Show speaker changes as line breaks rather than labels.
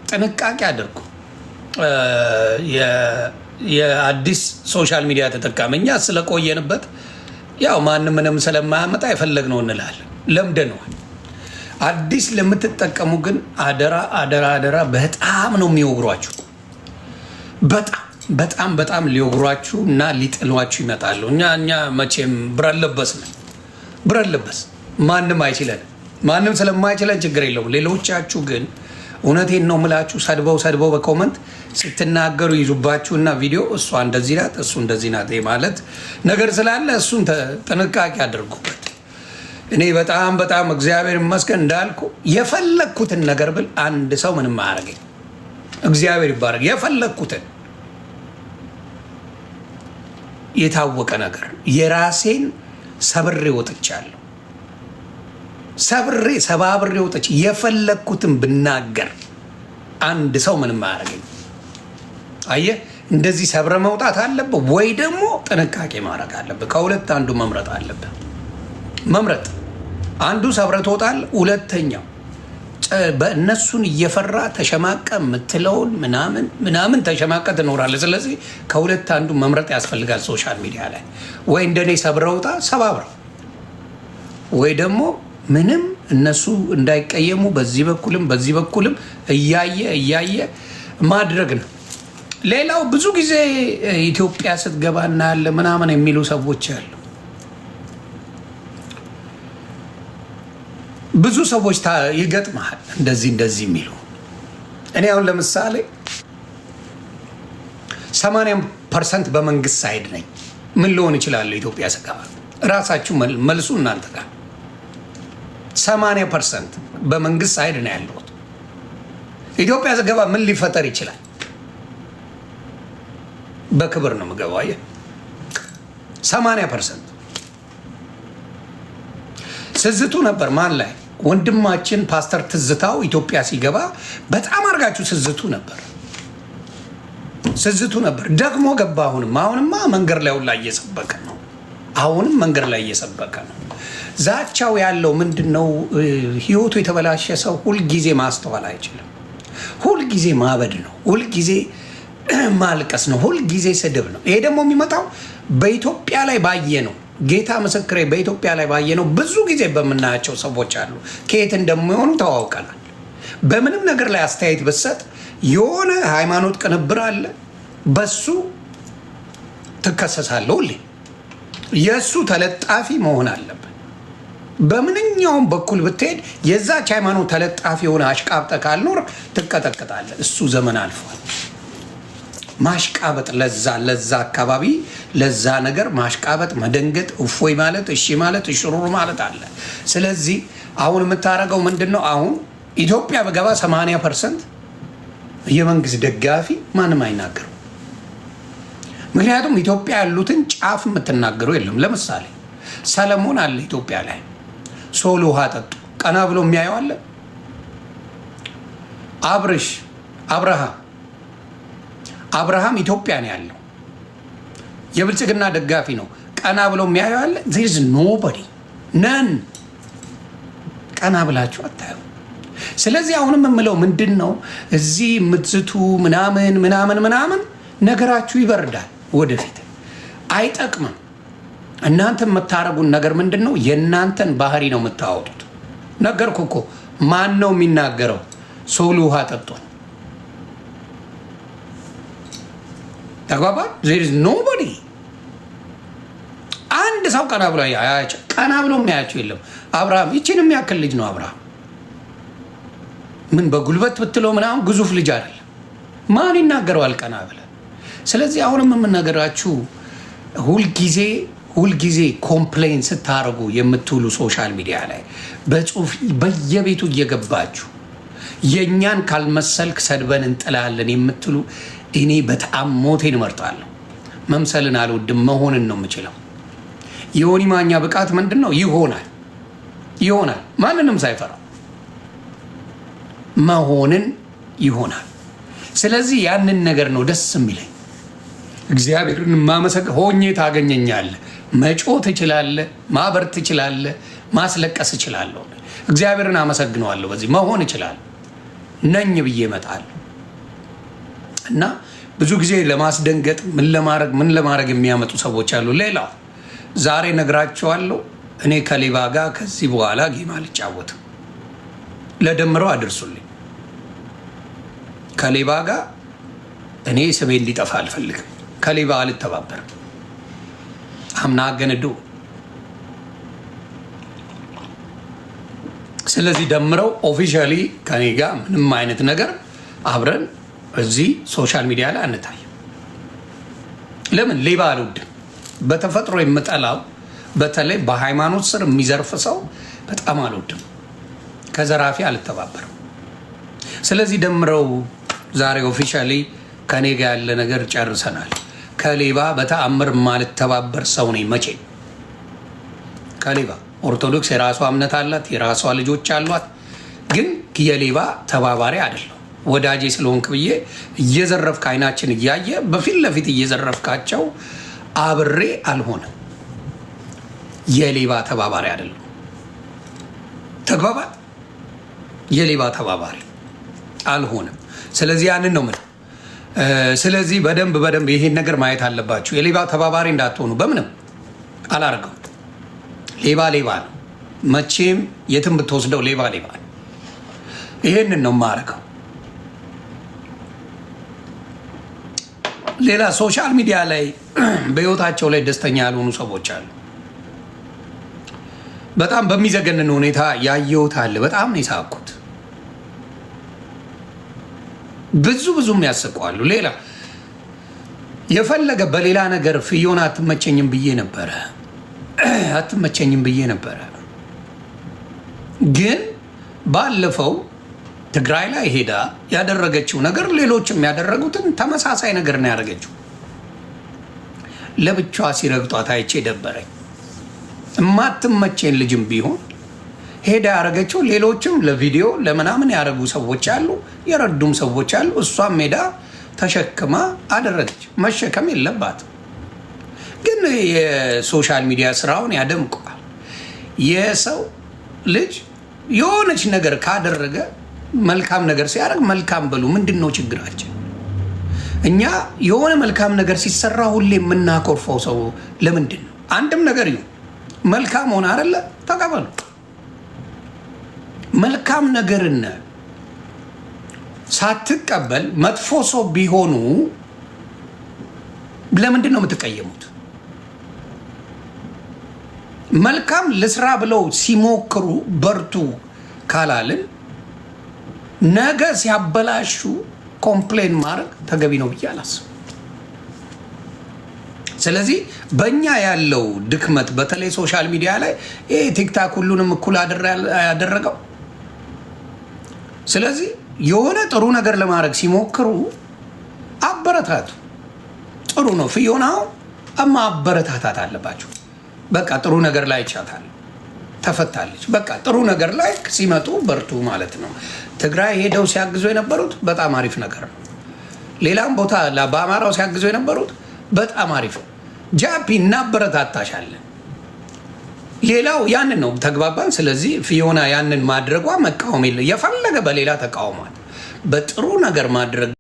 ጥንቃቄ አድርጉ። የአዲስ ሶሻል ሚዲያ ተጠቃሚኛ ስለቆየንበት ያው ማንም ምንም ስለማያመጣ የፈለግነው እንላለን። ለምደነዋል። አዲስ ለምትጠቀሙ ግን አደራ አደራ አደራ፣ በጣም ነው የሚወግሯችሁ። በጣም ሊወግሯችሁ እና ሊጥሏችሁ ይመጣሉ። እኛ መቼም ብረት ለበስ ነን። ብረት ለበስ ማንም አይችለን። ማንም ስለማይችለን ችግር የለውም። ሌሎቻችሁ ግን እውነቴን ነው ምላችሁ ሰድበው በኮመንት ስትናገሩ ይዙባችሁና ቪዲዮ እሷ እንደዚህ ናት እሱ እንደዚህ ናት ማለት ነገር ስላለ እሱን ጥንቃቄ አድርጉበት። እኔ በጣም እግዚአብሔር ይመስገን እንዳልኩ የፈለግኩትን ነገር ብል አንድ ሰው ምንም አያረገኝ። እግዚአብሔር ይባረክ። የፈለግኩትን የታወቀ ነገር የራሴን ሰብሬ ወጥቻለሁ። ሰባብሬ ወጥቼ የፈለግኩትን ብናገር አንድ ሰው ምንም አያረገኝ። አየህ፣ እንደዚህ ሰብረ መውጣት አለብህ ወይ ደግሞ ጥንቃቄ ማድረግ አለብህ። ከሁለት አንዱ መምረጥ አለብህ። አንዱ ሰብረ ትወጣል፣ ሁለተኛው በእነሱን እየፈራ ተሸማቀ የምትለውን ምናምን ተሸማቀ ትኖራለህ። ስለዚህ ከሁለት አንዱ መምረጥ ያስፈልጋል። ሶሻል ሚዲያ ላይ ወይ እንደኔ ሰብረ ውጣ ሰባብረው፣ ወይ ደግሞ ምንም እነሱ እንዳይቀየሙ በዚህ በኩልም እያየ ማድረግ ነው። ሌላው ብዙ ጊዜ ኢትዮጵያ ስትገባ እናያለን ምናምን የሚሉ ሰዎች አሉ። ብዙ ሰዎች ይገጥመሃል እንደዚህ የሚሉ። እኔ አሁን ለምሳሌ 80% በመንግስት ሳይድ ነኝ። ምን ሊሆን ይችላል? ኢትዮጵያ ስገባ ራሳችሁ መልሱ እናንተ ጋር። 80% በመንግስት ሳይድ ነው ያለሁት። ኢትዮጵያ ስገባ ምን ሊፈጠር ይችላል? በክብር ነው የምገባው። አየህ፣ 80% ስዝቱ ነበር። ማን ላይ? ወንድማችን ፓስተር ትዝታው ኢትዮጵያ ሲገባ በጣም አድርጋችሁ ስዝቱ ነበር። ደግሞ ገባ። አሁንማ መንገድ ላይ ሁላ እየሰበከ ነው። መንገድ ላይ እየሰበከ ነው። ዛቻው ያለው ምንድን ነው? ህይወቱ የተበላሸ ሰው ሁልጊዜ ማስተዋል አይችልም። ሁልጊዜ ማበድ ነው። ሁልጊዜ ማልቀስ ነው። ሁልጊዜ ስድብ ነው። ይሄ ደግሞ የሚመጣው በኢትዮጵያ ላይ ባየ ነው። ጌታ ምስክሬ፣ በኢትዮጵያ ላይ ባየ ነው። ብዙ ጊዜ በምናያቸው ሰዎች አሉ። ከየት እንደሚሆኑ ተዋውቀናል። በምንም ነገር ላይ አስተያየት ብትሰጥ የሆነ ሃይማኖት ቅንብር አለ፣ በሱ ትከሰሳለህ። ሁሌ የእሱ ተለጣፊ መሆን አለብን። በምንኛውም በኩል ብትሄድ የዛች ሃይማኖት ተለጣፊ የሆነ አሽቃብጠ ካልኖር ትቀጠቅጣለህ። እሱ ዘመን አልፏል። ማሽቃበጥ ለዛ አካባቢ ለዛ ነገር ማሽቃበጥ፣ መደንገጥ፣ እፎይ ማለት፣ እሺ ማለት፣ እሽሩሩ ማለት አለ። ስለዚህ አሁን የምታደርገው ምንድን ነው? አሁን ኢትዮጵያ በገባ 80% የመንግስት ደጋፊ ማንም አይናገርም። ምክንያቱም ኢትዮጵያ ያሉትን ጫፍ የምትናገሩ የለም። ለምሳሌ ሰለሞን አለ ኢትዮጵያ ላይ ሶል ውሃ ጠጡ ቀና ብሎ የሚያየው አለ። አብርሃም ኢትዮጵያ ነው ያለው፣ የብልጽግና ደጋፊ ነው። ቀና ብሎ የሚያየው አለ። ዜርዝ ኖበዲ ነን። ቀና ብላችሁ አታዩ። ስለዚህ አሁንም የምለው ምንድን ነው? እዚህ የምትዝቱ ምናምን ነገራችሁ ይበርዳል። ወደፊት አይጠቅምም። እናንተ የምታረጉን ነገር ምንድን ነው? የእናንተን ባህሪ ነው የምታወጡት። ነገርኩ እኮ። ማን ነው የሚናገረው? ሶል ውሃ ጠጧል። ተግባባ። ዜር ኢዝ ኖቦዲ። አንድ ሰው ቀና ብሎ የሚያያቸው የለም። አብርሃም ይችን የሚያክል ልጅ ነው። አብርሃም ምን በጉልበት ብትለው ምናምን ግዙፍ ልጅ አይደለም። ማን ይናገረዋል ቀና ብለ? ስለዚህ አሁንም የምናገራችሁ ሁልጊዜ ኮምፕሌን ስታረጉ የምትውሉ ሶሻል ሚዲያ ላይ በጽሁፍ በየቤቱ እየገባችሁ የእኛን ካልመሰልክ ሰድበን እንጥላለን የምትሉ እኔ በጣም ሞቴን እመርጣለሁ። መምሰልን አልወድም፣ መሆንን ነው የምችለው። የዮኒ ማኛ ብቃት ምንድን ነው? ይሆናል ማንንም ሳይፈራ መሆንን ይሆናል። ስለዚህ ያንን ነገር ነው ደስ የሚለኝ። እግዚአብሔርን ማመሰግ ሆኜ ታገኘኛለህ። መጮህ ትችላለህ፣ ማበር ትችላለህ፣ ማስለቀስ እችላለሁ። እግዚአብሔርን አመሰግነዋለሁ። በዚህ መሆን እችላለሁ። ነኝ ብዬ እመጣለሁ። እና ብዙ ጊዜ ለማስደንገጥ ምን ለማድረግ የሚያመጡ ሰዎች አሉ። ሌላው ዛሬ ነግራቸዋለሁ። እኔ ከሌባ ጋር ከዚህ በኋላ ጌም አልጫወትም። ለደምረው አድርሱልኝ። ከሌባ ጋር እኔ ስሜ እንዲጠፋ አልፈልግም። ከሌባ አልተባበርም። አምና ገነዱ። ስለዚህ ደምረው ኦፊሻሊ ከኔ ጋር ምንም አይነት ነገር አብረን እዚህ ሶሻል ሚዲያ ላይ አንታይም። ለምን ሌባ አልወድም። በተፈጥሮ የምጠላው በተለይ በሃይማኖት ስር የሚዘርፍ ሰው በጣም አልወድም። ከዘራፊ አልተባበርም። ስለዚህ ደምረው ዛሬ ኦፊሻሊ ከኔ ጋር ያለ ነገር ጨርሰናል። ከሌባ በተአምር ማልተባበር ሰው ነኝ። መቼ ከሌባ ኦርቶዶክስ የራሷ እምነት አላት፣ የራሷ ልጆች አሏት። ግን የሌባ ተባባሪ አይደለም። ወዳጄ ስለሆንክ ብዬ እየዘረፍክ አይናችን እያየ በፊት ለፊት እየዘረፍካቸው አብሬ አልሆነም። የሌባ ተባባሪ አይደለም። ተግባባት። የሌባ ተባባሪ አልሆነም። ስለዚህ ያንን ነው ምን ስለዚህ በደንብ ይሄን ነገር ማየት አለባችሁ። የሌባ ተባባሪ እንዳትሆኑ በምንም አላርገው። ሌባ ነው። መቼም የትም ብትወስደው ሌባ ነው። ይሄንን ነው የማደርገው። ሌላ ሶሻል ሚዲያ ላይ በህይወታቸው ላይ ደስተኛ ያልሆኑ ሰዎች አሉ። በጣም በሚዘገንን ሁኔታ ያየሁት አለ። በጣም ነው የሳቅኩት። ብዙም ያስቀዋሉ። ሌላ የፈለገ በሌላ ነገር ፍዮና አትመቸኝም ብዬ ነበረ። ግን ባለፈው ትግራይ ላይ ሄዳ ያደረገችው ነገር ሌሎችም ያደረጉትን ተመሳሳይ ነገር ነው ያደረገችው። ለብቻዋ ሲረግጧት አይቼ ደበረኝ። እማትመቸኝ ልጅም ቢሆን ሄዳ ያደረገችው ሌሎችም ለቪዲዮ ለምናምን ያደረጉ ሰዎች አሉ፣ የረዱም ሰዎች አሉ። እሷም ሄዳ ተሸክማ አደረገች። መሸከም የለባትም። ግን የሶሻል ሚዲያ ስራውን ያደምቀዋል። የሰው ልጅ የሆነች ነገር ካደረገ መልካም ነገር ሲያደርግ መልካም በሉ። ምንድን ነው ችግራችን? እኛ የሆነ መልካም ነገር ሲሰራ ሁሌ የምናኮርፈው ሰው ለምንድን ነው? አንድም ነገር ይሁን መልካም ሆነ አይደለ? ተቀበሉ። መልካም ነገርን ሳትቀበል መጥፎ ሰው ቢሆኑ ለምንድን ነው የምትቀየሙት? መልካም ለስራ ብለው ሲሞክሩ በርቱ ካላልን ነገ ሲያበላሹ ኮምፕሌን ማድረግ ተገቢ ነው ብዬ አላስብም። ስለዚህ በእኛ ያለው ድክመት በተለይ ሶሻል ሚዲያ ላይ ይሄ ቲክታክ ሁሉንም እኩል ያደረገው። ስለዚህ የሆነ ጥሩ ነገር ለማድረግ ሲሞክሩ አበረታቱ። ጥሩ ነው። ፍዮናው አበረታታት አለባቸው። በቃ ጥሩ ነገር ላይ ይቻታል፣ ተፈታለች። በቃ ጥሩ ነገር ላይ ሲመጡ በርቱ ማለት ነው። ትግራይ ሄደው ሲያግዙ የነበሩት በጣም አሪፍ ነገር ነው። ሌላም ቦታ በአማራው ሲያግዙ የነበሩት በጣም አሪፍ ነው። ጃፒ እናበረታታሻለን። ሌላው ያንን ነው። ተግባባን። ስለዚህ ፊዮና ያንን ማድረጓ መቃወም የለ። የፈለገ በሌላ ተቃውሟል። በጥሩ ነገር ማድረግ